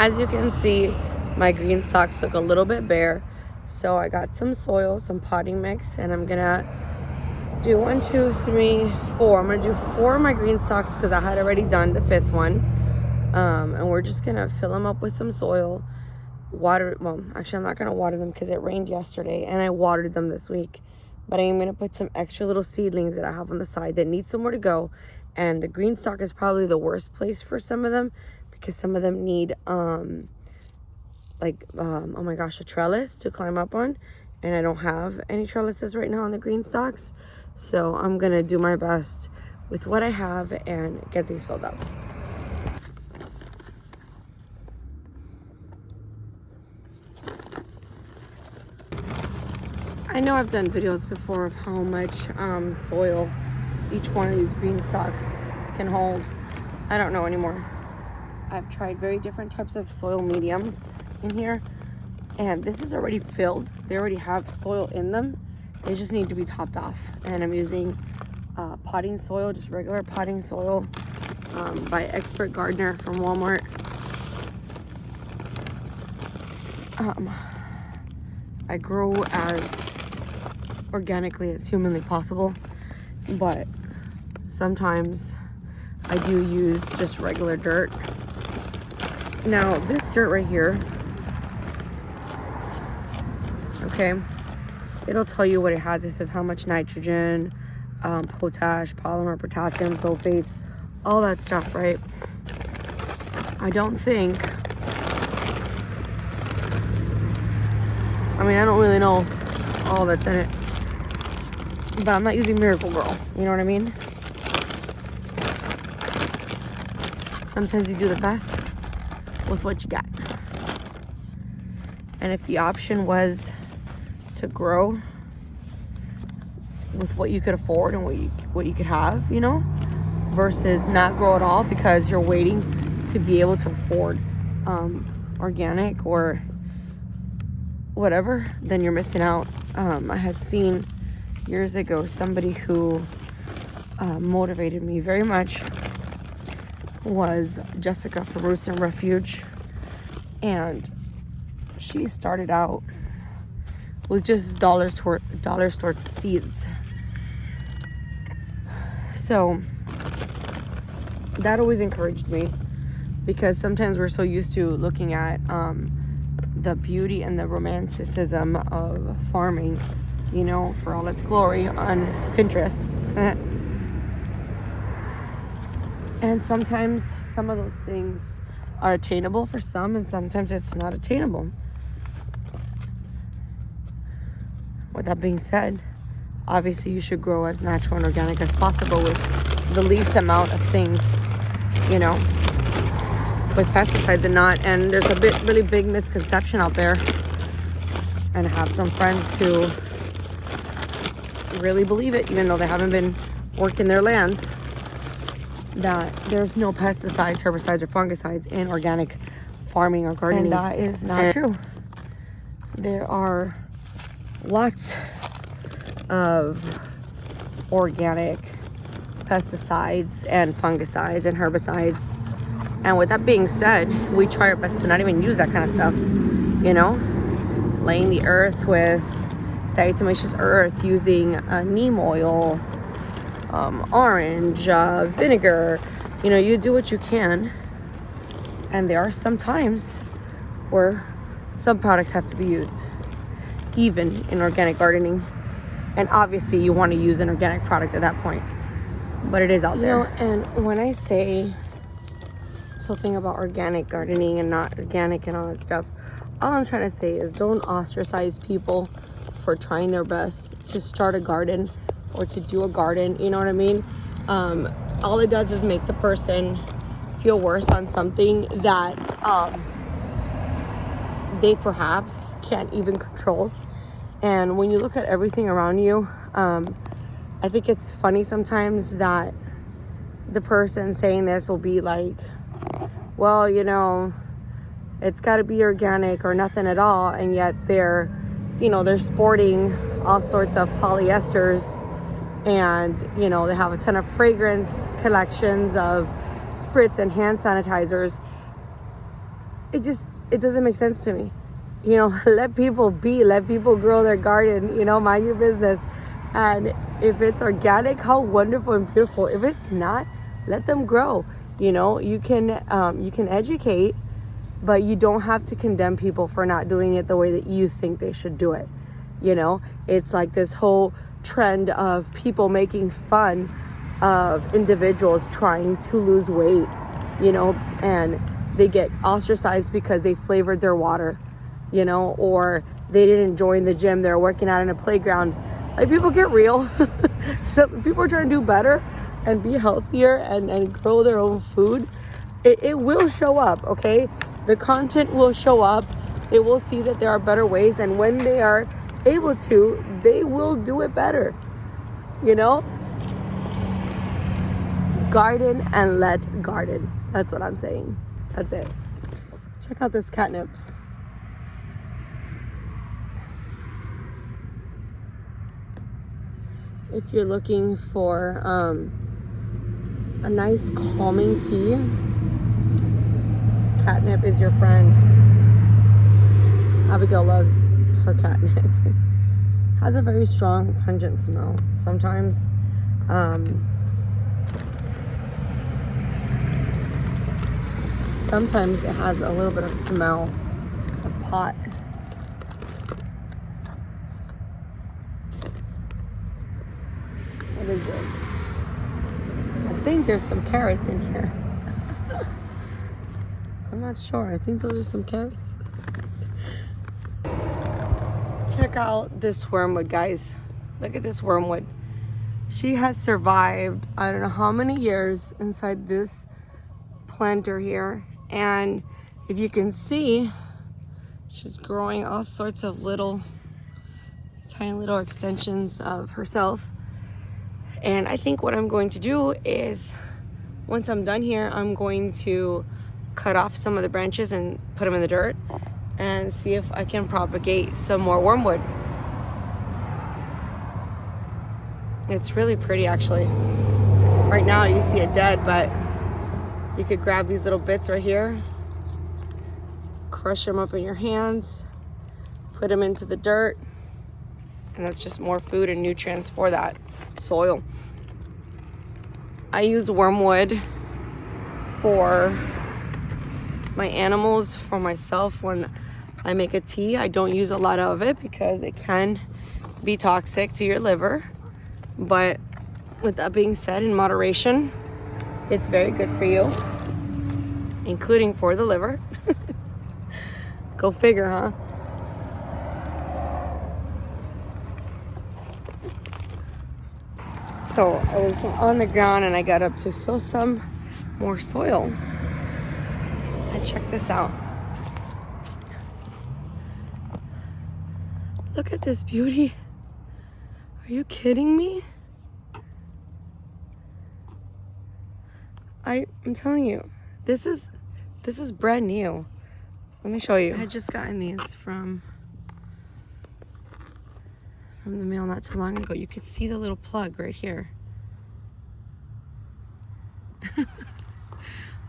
As you can see, my green stalks look a little bit bare. So I got some soil, some potting mix, and I'm gonna do 1, 2, 3, 4. I'm gonna do 4 of my green stalks because I had already done the 5th one. And we're just gonna fill them up with some soil. Well, actually I'm not gonna water them because it rained yesterday and I watered them this week. But I am gonna put some extra little seedlings that I have on the side that need somewhere to go. And the green stalk is probably the worst place for some of them because some of them need oh my gosh, a trellis to climb up on, and I don't have any trellises right now on the green stalks. So I'm gonna do my best with what I have and get these filled up. I know I've done videos before of how much soil each one of these green stalks can hold. I don't know anymore. I've tried very different types of soil mediums in here, and this is already filled. They already have soil in them. They just need to be topped off. And I'm using potting soil, just regular potting soil by Expert Gardener from Walmart. I grow as organically as humanly possible, but sometimes I do use just regular dirt. Now this dirt right here, okay, it'll tell you what it has. It says how much nitrogen, potash, polymer, potassium, sulfates, all that stuff, right? I don't really know all that's in it, but I'm not using Miracle Grow, you know what I mean? Sometimes you do the best with what you got. And if the option was to grow with what you could afford and what you could have, you know, versus not grow at all because you're waiting to be able to afford organic or whatever, then you're missing out. I had seen years ago somebody who motivated me very much was Jessica from Roots and Refuge, and she started out with just dollar store seeds. So that always encouraged me, because sometimes we're so used to looking at the beauty and the romanticism of farming, you know, for all its glory on Pinterest. And sometimes some of those things are attainable for some, and sometimes it's not attainable. With that being said, obviously you should grow as natural and organic as possible with the least amount of things, you know, with pesticides and not. And there's a really big misconception out there, and I have some friends who really believe it, even though they haven't been working their land, that there's no pesticides, herbicides, or fungicides in organic farming or gardening. And that is not true. There are lots of organic pesticides and fungicides and herbicides. And with that being said, we try our best to not even use that kind of stuff, you know? Laying the earth with diatomaceous earth, using neem oil, orange, vinegar. You know, you do what you can. And there are some times where some products have to be used, even in organic gardening. And obviously you want to use an organic product at that point, but it is out there. You know, and when I say something about organic gardening and not organic and all that stuff, all I'm trying to say is don't ostracize people for trying their best to start a garden or to do a garden, you know what I mean? All it does is make the person feel worse on something that they perhaps can't even control. And when you look at everything around you, I think it's funny sometimes that the person saying this will be like, well, you know, it's got to be organic or nothing at all. And yet they're sporting all sorts of polyesters, and, you know, they have a ton of fragrance collections of spritz and hand sanitizers. it doesn't make sense to me. You know, let people be, let people grow their garden, you know, mind your business. And if it's organic, how wonderful and beautiful. If it's not, let them grow. You know, you can educate, but you don't have to condemn people for not doing it the way that you think they should do it. You know, it's like this whole trend of people making fun of individuals trying to lose weight, you know, and they get ostracized because they flavored their water, you know, or they didn't join the gym, they're working out in a playground. Like, people get real. So people are trying to do better and be healthier and grow their own food. It will show up, okay? The content will show up. They will see that there are better ways, and when they are able to, they will do it better, you know? Garden and let garden. That's what I'm saying. That's it. Check out this catnip. If you're looking for a nice calming tea, catnip is your friend. Abigail loves her catnip. Has a very strong, pungent smell. Sometimes it has a little bit of smell of pot. What is this? I think there's some carrots in here. I'm not sure. I think those are some carrots. Check out this wormwood, guys. Look at this wormwood. She has survived, I don't know how many years inside this planter here. And if you can see, she's growing all sorts of tiny little extensions of herself. And I think what I'm going to do is, once I'm done here, I'm going to cut off some of the branches and put them in the dirt and see if I can propagate some more wormwood. It's really pretty, actually. Right now you see it dead, but you could grab these little bits right here, crush them up in your hands, put them into the dirt, and that's just more food and nutrients for that soil. I use wormwood for my animals, for myself. When I make a tea, I don't use a lot of it because it can be toxic to your liver. But with that being said, in moderation, it's very good for you, including for the liver. Go figure, huh? So I was on the ground and I got up to fill some more soil. And check this out. Look at this beauty. Are you kidding me? I'm telling you, this is brand new. Let me show you. I just gotten these from the mail not too long ago. You could see the little plug right here.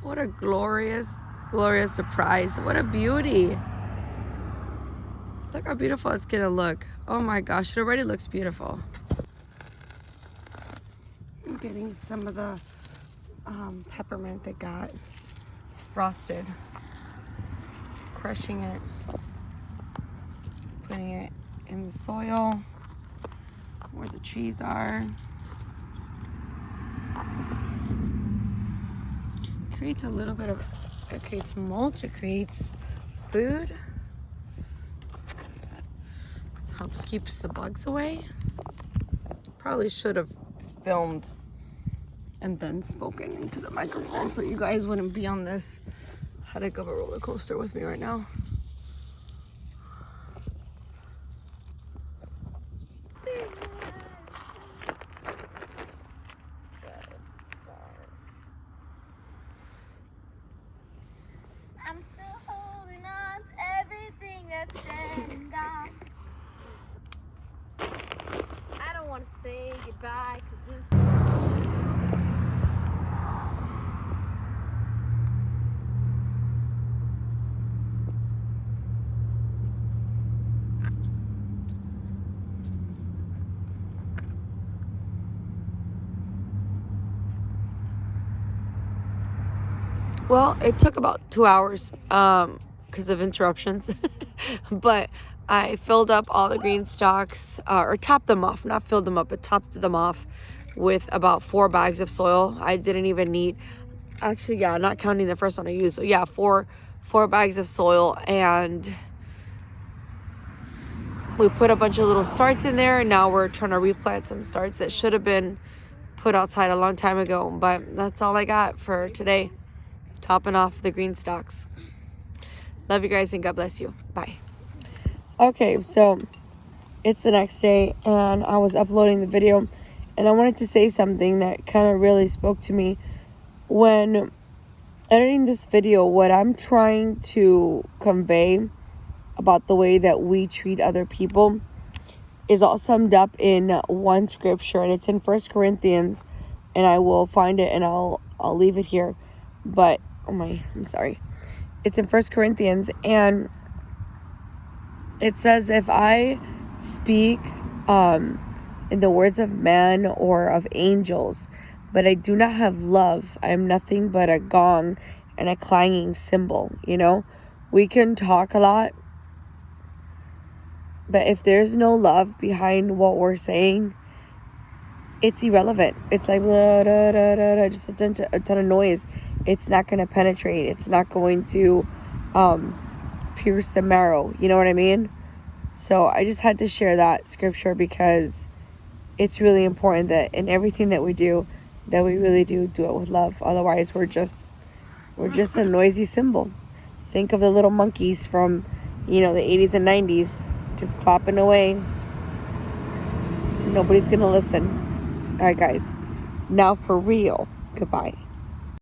What a glorious surprise. What a beauty. Look how beautiful it's gonna look. Oh my gosh, it already looks beautiful. I'm getting some of the peppermint that got frosted. Crushing it. Putting it in the soil where the trees are. Creates a little bit of, it creates mulch, it creates food. Helps keeps the bugs away. Probably should have filmed and then spoken into the microphone so you guys wouldn't be on this headache of a roller coaster with me right now. I'm still holding on to everything that's said and done. I don't want to say goodbye because this. Well, it took about 2 hours because of interruptions. But I filled up all the green stalks, or topped them off, not filled them up, but topped them off with about 4 bags of soil. I didn't even need, actually, yeah, not counting the first one I used. So yeah, four bags of soil, and we put a bunch of little starts in there, and now we're trying to replant some starts that should have been put outside a long time ago. But that's all I got for today, topping off the green stalks. Love you guys, and God bless you. Bye. Okay, so it's the next day, and I was uploading the video, and I wanted to say something that kind of really spoke to me. When editing this video, what I'm trying to convey about the way that we treat other people is all summed up in one scripture, and it's in 1 Corinthians, and I will find it and I'll leave it here. But I'm sorry. It's in 1 Corinthians, and it says, if I speak in the words of man or of angels, but I do not have love, I am nothing but a gong and a clanging cymbal. You know, we can talk a lot, but if there's no love behind what we're saying, it's irrelevant. It's like blah, da, da, da, da, just a ton of noise. It's not going to penetrate. It's not going to pierce the marrow. You know what I mean? So I just had to share that scripture because it's really important that in everything that we do, that we really do it with love. Otherwise, we're just a noisy cymbal. Think of the little monkeys from, the 80s and 90s, just clapping away. Nobody's gonna listen. All right, guys. Now for real. Goodbye.